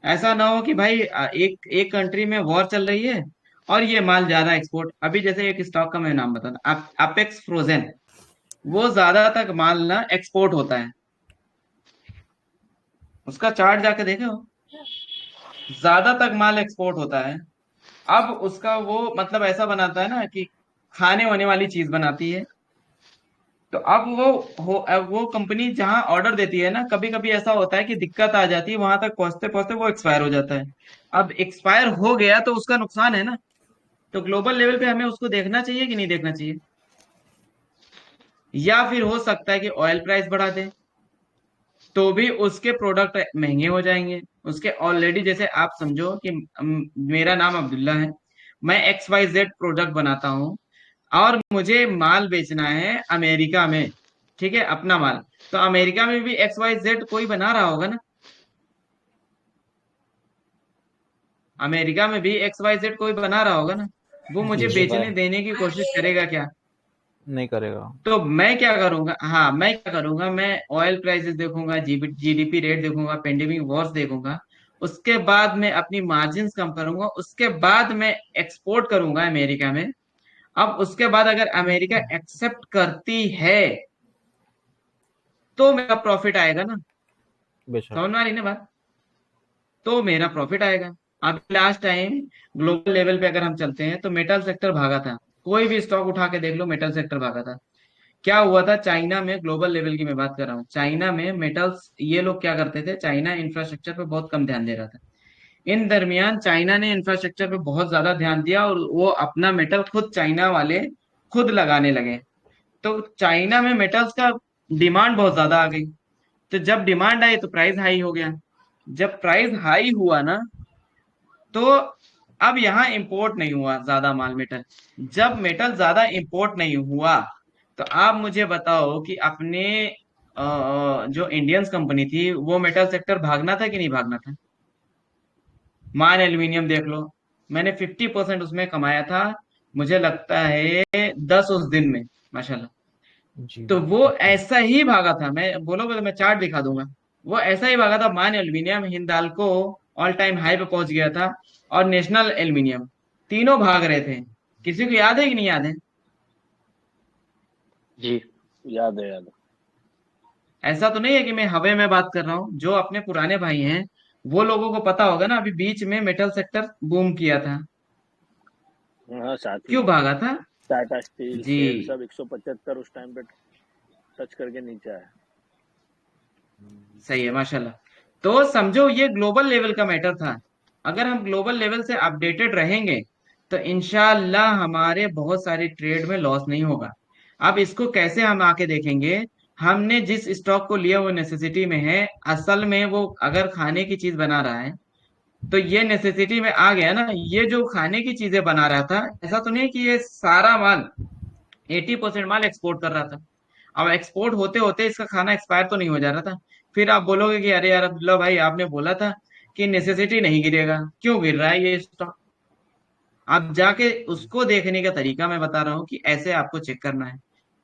ऐसा ना हो कि भाई एक एक कंट्री में वॉर चल रही है और ये माल ज्यादा एक्सपोर्ट, अभी जैसे एक स्टॉक का मैं नाम बताता, अपेक्स फ्रोजन, वो ज्यादा तक माल ना एक्सपोर्ट होता है, उसका चार्ट जाके देखो, ज्यादा तक माल एक्सपोर्ट होता है। अब उसका वो मतलब ऐसा बनाता है ना कि खाने वाने वाली चीज बनाती है। तो अब अब वो कंपनी जहां ऑर्डर देती है ना, कभी कभी ऐसा होता है कि दिक्कत आ जाती है, वहां तक पहुंचते पहुंचते वो एक्सपायर हो जाता है। अब एक्सपायर हो गया तो उसका नुकसान है ना। तो ग्लोबल लेवल पे हमें उसको देखना चाहिए कि नहीं देखना चाहिए? या फिर हो सकता है कि ऑयल प्राइस बढ़ा दे तो भी उसके प्रोडक्ट महंगे हो जाएंगे। उसके ऑलरेडी जैसे आप समझो कि मेरा नाम अब्दुल्ला है, मैं XYZ प्रोडक्ट बनाता हूँ और मुझे माल बेचना है अमेरिका में, ठीक है, अपना माल। तो अमेरिका में भी XYZ कोई बना रहा होगा ना, अमेरिका में भी XYZ कोई बना रहा होगा ना, वो मुझे जी बेचने देने की कोशिश करेगा क्या? नहीं करेगा। तो मैं क्या करूंगा, हाँ मैं क्या करूंगा, मैं ऑयल प्राइसेस देखूंगा, GDP रेट देखूंगा, पेंडेमिक वॉर्स देखूंगा, उसके बाद मैं अपनी मार्जिन्स कम करूंगा, उसके बाद मैं एक्सपोर्ट करूंगा अमेरिका में। अब उसके बाद अगर अमेरिका एक्सेप्ट करती है तो मेरा प्रॉफिट आएगा ना। बेशक। समझ में आ रही ना बात? तो मेरा प्रॉफिट आएगा। अब लास्ट टाइम ग्लोबल लेवल पे अगर हम चलते हैं तो मेटल सेक्टर भागा था, कोई भी स्टॉक उठा के देख लो, मेटल सेक्टर भागा था। क्या हुआ था चाइना में, ग्लोबल लेवल की मैं बात कर रहा हूँ, चाइना में मेटल्स ये लोग क्या करते थे, चाइना इंफ्रास्ट्रक्चर पे बहुत कम ध्यान दे रहा था। इन दरमियान चाइना ने इंफ्रास्ट्रक्चर पे बहुत ज्यादा ध्यान दिया और वो अपना मेटल खुद चाइना वाले खुद लगाने लगे। तो चाइना में मेटल्स का डिमांड बहुत ज्यादा आ गई। तो जब डिमांड आई तो प्राइस हाई हो गया। जब प्राइस हाई हुआ ना, तो अब यहाँ इंपोर्ट नहीं हुआ ज्यादा माल मेटल। जब मेटल ज्यादा इंपोर्ट नहीं हुआ तो आप मुझे बताओ कि अपने जो इंडियंस कंपनी थी वो मेटल सेक्टर भागना था कि नहीं भागना था? मान एल्यूमिनियम देख लो, मैंने 50% उसमें कमाया था, मुझे लगता है 10 उस दिन में, माशाल्लाह। जी तो वो ऐसा ही भागा था, मैं बोलोगे तो मैं चार्ट दिखा दूंगा। वो ऐसा ही भागा था, मान aluminium, Hindalco all time high पे पहुंच गया था, और नेशनल एल्यूमिनियम, तीनों भाग रहे थे। किसी को याद है कि नहीं याद है? जी। याद है, याद है। ऐसा तो नहीं है कि मैं हवा में बात कर रहा हूँ, जो अपने पुराने भाई हैं वो लोगों को पता होगा ना, अभी बीच में मेटल सेक्टर बूम किया था, हाँ, साथ क्यों में भागा था? टाटा स्टील, जी, सेल सब 175 उस टाइम पे टच करके नीचे आया। सही है, माशाल्लाह। तो समझो ये ग्लोबल लेवल का मैटर था। अगर हम ग्लोबल लेवल से अपडेटेड रहेंगे तो इंशाल्लाह हमारे बहुत सारे ट्रेड में लॉस नहीं होगा। अब इसको कैसे हम आके देखेंगे, हमने जिस स्टॉक को लिया वो नेसेसिटी में है, असल में वो अगर खाने की चीज बना रहा है तो ये नेसेसिटी में आ गया ना। ये जो खाने की चीजें बना रहा था, ऐसा तो नहीं कि ये सारा माल 80% माल एक्सपोर्ट कर रहा था। अब एक्सपोर्ट होते होते इसका खाना एक्सपायर तो नहीं हो जा रहा था। फिर आप बोलोगे कि अरे यार अब्दुल्ला भाई, आपने बोला था कि नेसेसिटी नहीं गिरेगा, क्यों गिर रहा है ये स्टॉक? आप जाके उसको देखने का तरीका मैं बता रहा हूँ कि ऐसे आपको चेक करना है।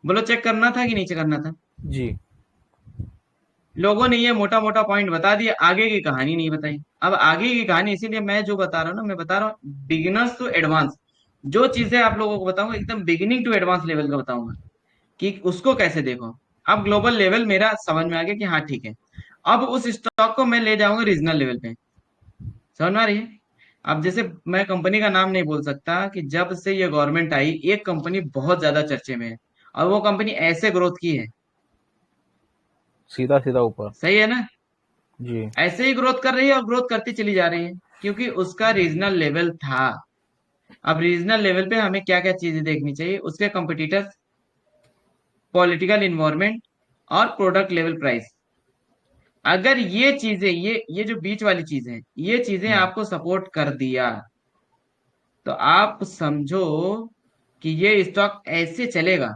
बोलो, चेक करना था कि नहीं चेक करना था? जी। लोगों ने ये मोटा मोटा पॉइंट बता दिया, आगे की कहानी नहीं बताई। अब आगे की कहानी इसीलिए मैं जो बता रहा हूँ ना, मैं बता रहा हूँ बिगिनर्स टू एडवांस। जो चीजें आप लोगों को बताऊंगा एकदम बिगिनिंग टू एडवांस लेवल का बताऊंगा कि उसको कैसे देखो। अब ग्लोबल लेवल मेरा समझ में आ गया कि हाँ ठीक है। अब उस स्टॉक को मैं ले जाऊंगा रीजनल लेवल पे। समझ में आ रही है? अब जैसे मैं कंपनी का नाम नहीं बोल सकता, कि जब से ये गवर्नमेंट आई एक कंपनी बहुत ज्यादा चर्चे में है, और वो कंपनी ऐसे ग्रोथ की है, सीधा सीधा ऊपर। सही है ना? जी। ऐसे ही ग्रोथ कर रही है और ग्रोथ करती चली जा रही है, क्योंकि उसका रीजनल लेवल था। अब रीजनल लेवल पे हमें क्या क्या चीजें देखनी चाहिए, उसके कंपिटिटर्स, पॉलिटिकल इन्वायरमेंट, और प्रोडक्ट लेवल प्राइस। अगर ये चीजें, ये जो बीच वाली चीजें हैं, ये चीजें आपको सपोर्ट कर दिया तो आप समझो कि ये स्टॉक ऐसे चलेगा।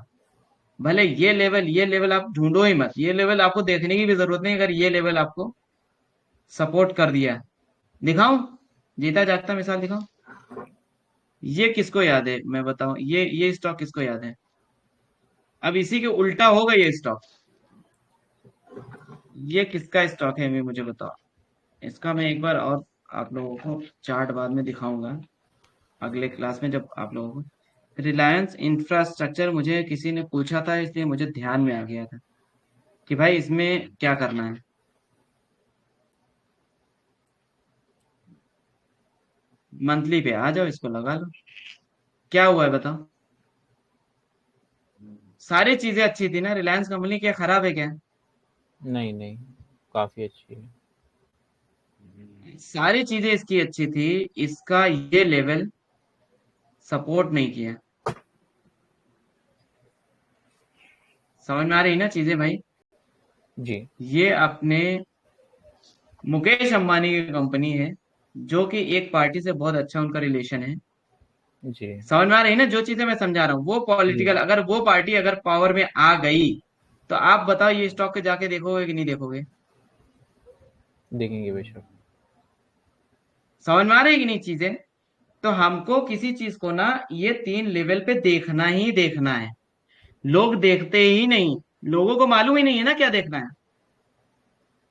भले ये लेवल आप ढूंढो ही मत, ये लेवल आपको देखने की भी जरूरत नहीं, अगर ये लेवल आपको सपोर्ट कर दिया। दिखाऊं? जीता जागता मिसाल दिखाऊं? ये किसको याद है मैं बताऊं, ये स्टॉक किसको याद है? अब इसी के उल्टा होगा ये स्टॉक। ये किसका स्टॉक है मैं मुझे बताओ। इसका मैं एक बार और आप लोगों को चार्ट बाद में दिखाऊंगा अगले क्लास में, जब आप लोगों को रिलायंस इंफ्रास्ट्रक्चर मुझे किसी ने पूछा था, इसलिए मुझे ध्यान में आ गया था कि भाई इसमें क्या करना है। मंथली पे आ जाओ, इसको लगा लो। क्या हुआ है बताओ? सारी चीजें अच्छी थी ना, रिलायंस कंपनी क्या खराब है क्या? नहीं नहीं, काफी अच्छी है। सारी चीजें इसकी अच्छी थी, इसका ये लेवल सपोर्ट नहीं किया। समझ में आ रही ना चीजें भाई? जी ये अपने मुकेश अंबानी की कंपनी है, जो कि एक पार्टी से बहुत अच्छा उनका रिलेशन है। जी समझ में आ रही ना जो चीजें मैं समझा रहा हूँ? वो जी, पॉलिटिकल, अगर वो पार्टी अगर पावर में आ गई तो आप बताओ ये स्टॉक के जाके देखोगे कि नहीं देखोगे? देखेंगे बेशक। समझ में आ रही है कि नहीं चीजें? तो हमको किसी चीज को ना ये 3 लेवल पे देखना ही देखना है। लोग देखते ही नहीं, लोगों को मालूम ही नहीं है ना क्या देखना है।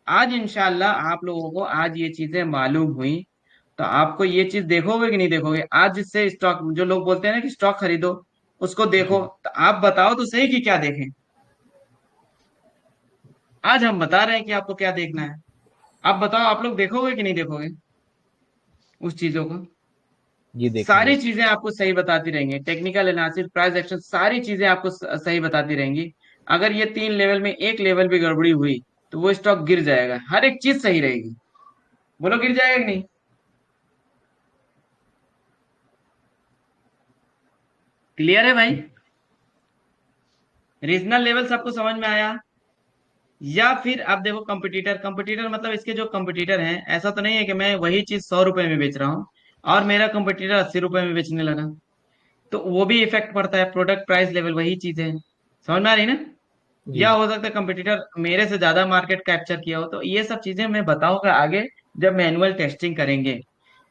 आज इंशाल्लाह आप लोगों को आज ये चीजें मालूम हुई, तो आपको ये चीज देखोगे कि नहीं देखोगे? आज जिससे स्टॉक, जो लोग बोलते हैं ना कि स्टॉक खरीदो, उसको देखो, जी तो आप बताओ तो सही कि क्या देखें। आज हम बता रहे हैं कि आपको क्या देखना है। आप बताओ, आप लोग देखोगे कि नहीं देखोगे उस चीजों को? जी, देखेंगे। सारी चीजें आपको सही बताती रहेंगी, टेक्निकल एनालिसिस, प्राइस एक्शन, सारी चीजें आपको सही बताती रहेंगी। अगर ये 3 लेवल में एक लेवल भी गड़बड़ी हुई तो वो स्टॉक गिर जाएगा, हर एक चीज सही रहेगी। बोलो गिर जाएगा कि नहीं? क्लियर है भाई? रीजनल लेवल सबको समझ में आया? या फिर आप देखो कंपटीटर, कंपटीटर मतलब इसके जो कंपटीटर हैं, ऐसा तो नहीं है कि मैं वही चीज 100 रुपए में बेच रहा हूँ और मेरा कंपटीटर 80 रुपए में बेचने लगा, तो वो भी इफेक्ट पड़ता है। प्रोडक्ट प्राइस लेवल वही चीज है। समझ में आ रही ना? जी या हो सकता है कंपटीटर मेरे से ज्यादा मार्केट कैप्चर किया हो, तो ये सब चीजें मैं बताऊंगा आगे जब मैनुअल टेस्टिंग करेंगे।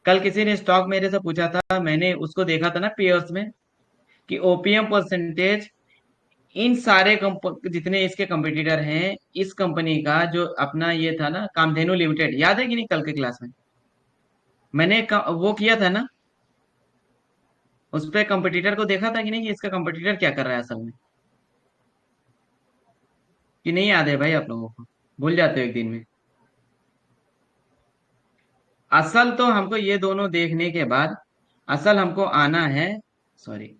कल किसी ने स्टॉक मेरे से पूछा था, मैंने उसको देखा था ना पेयर्स में, कि ओपीएम परसेंटेज इन सारे जितने इसके कंपटीटर हैं, इस कंपनी का जो अपना ये था ना कामधेनु लिमिटेड, याद है कि नहीं कल के क्लास में मैंने वो किया था ना, उस पे कंपटीटर को देखा था कि नहीं कि इसका कंपटीटर क्या कर रहा है असल में? कि नहीं याद है भाई आप लोगों को? भूल जाते हो एक दिन में। असल तो हमको ये दोनों देखने के बाद असल हमको आना है, सॉरी,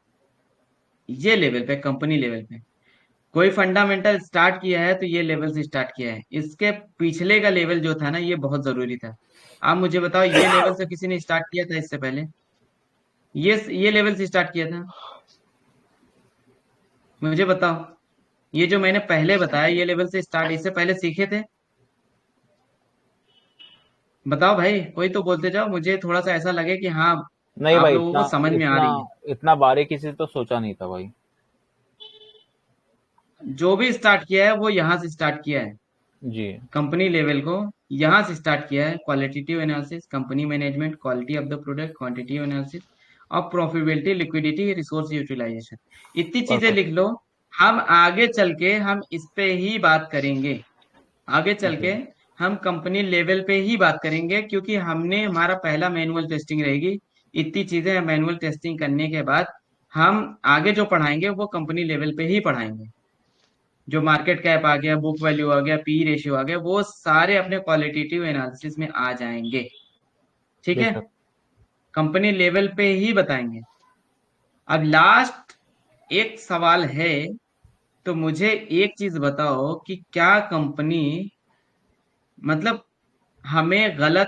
ये लेवल पे, कंपनी लेवल पे कोई फंडामेंटल स्टार्ट किया है तो ये लेवल से स्टार्ट किया है। इसके पिछले का लेवल जो था ना, ये बहुत जरूरी था। आप मुझे बताओ, ये लेवल से किसी ने स्टार्ट किया था इससे पहले? ये लेवल से स्टार्ट किया था? मुझे बताओ, ये जो मैंने पहले बताया ये लेवल से स्टार्ट इससे पहले सीखे थे? बताओ भाई, कोई तो बोलते जाओ, मुझे थोड़ा सा ऐसा लगे कि हाँ नहीं आप भाई, लोगों इतना को समझ में आ इतना रही है। इतना बारीकी से तो सोचा नहीं था भाई। जो भी स्टार्ट किया है वो यहाँ से स्टार्ट किया है, जी कंपनी लेवल को यहाँ से स्टार्ट किया है। Qualitative analysis, company management, quality of the product, quantitative analysis और प्रॉफिटेबिलिटी, लिक्विडिटी, रिसोर्स यूटिलाइजेशन। इतनी चीजें परफेक्ट। लिख लो। हम आगे चल के हम इस पे ही बात करेंगे। आगे चल के जी हम कंपनी लेवल पे ही बात करेंगे, क्योंकि हमने, हमारा पहला मैनुअल टेस्टिंग रहेगी। इतनी चीजें मैनुअल टेस्टिंग करने के बाद हम आगे जो पढ़ाएंगे वो कंपनी लेवल पे ही पढ़ाएंगे। जो मार्केट कैप आ गया, बुक वैल्यू आ गया, पी रेशियो आ गया, वो सारे अपने क्वालिटेटिव एनालिसिस में आ जाएंगे। ठीक है? बेशक। कंपनी लेवल पे ही बताएंगे। अब लास्ट एक सवाल है, तो मुझे एक चीज बताओ कि क्या कंपनी, मतलब हमें गलत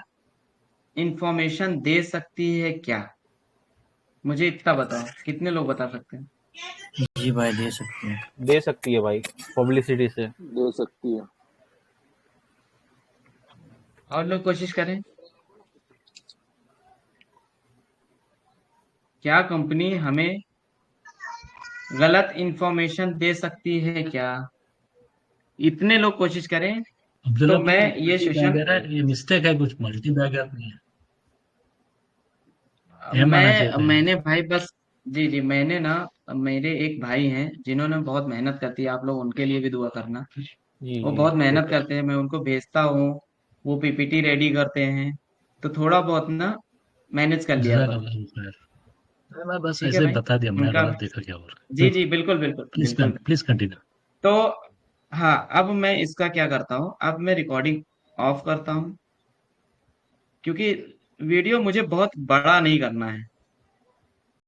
इंफॉर्मेशन दे सकती है क्या? मुझे इतना बताओ, कितने लोग बता सकते हैं? जी भाई दे सकते हैं। दे सकती है भाई, पब्लिसिटी से। दे सकती है। और लोग कोशिश करें। क्या कंपनी हमें गलत इंफॉर्मेशन दे सकती है क्या? इतने लोग कोशिश करें अब्दुल्ला तो मैं भाई ये मल्टी सेशन, बैगर है, ये मिस्टेक है, कुछ मल्टी बैगर नहीं है। एम आना चाहिए था मैंने भाई बस, जी जी, मैंने ना, मेरे एक भाई हैं जिन्होंने बहुत मेहनत करती है, आप लोग उनके लिए भी दुआ करना। जी वो जी, बहुत मेहनत बेशक। करते हैं, मैं उनको भेजता हूँ, वो पीपीटी रेडी करते हैं, तो थोड़ा बहुत ना मैनेज कर लिया करो। जजाकल्लाह खैर। मैं बस ठीक है ऐसे भाई, बता दिया, मैं उनका गलत देखा क्या और। जी जी बिल्कुल बिल्कुल प्लीज बिल्कुल। Please continue. तो हाँ, अब मैं इसका क्या करता हूँ, अब मैं रिकॉर्डिंग ऑफ करता हूँ, क्योंकि वीडियो मुझे बहुत बड़ा नहीं करना है।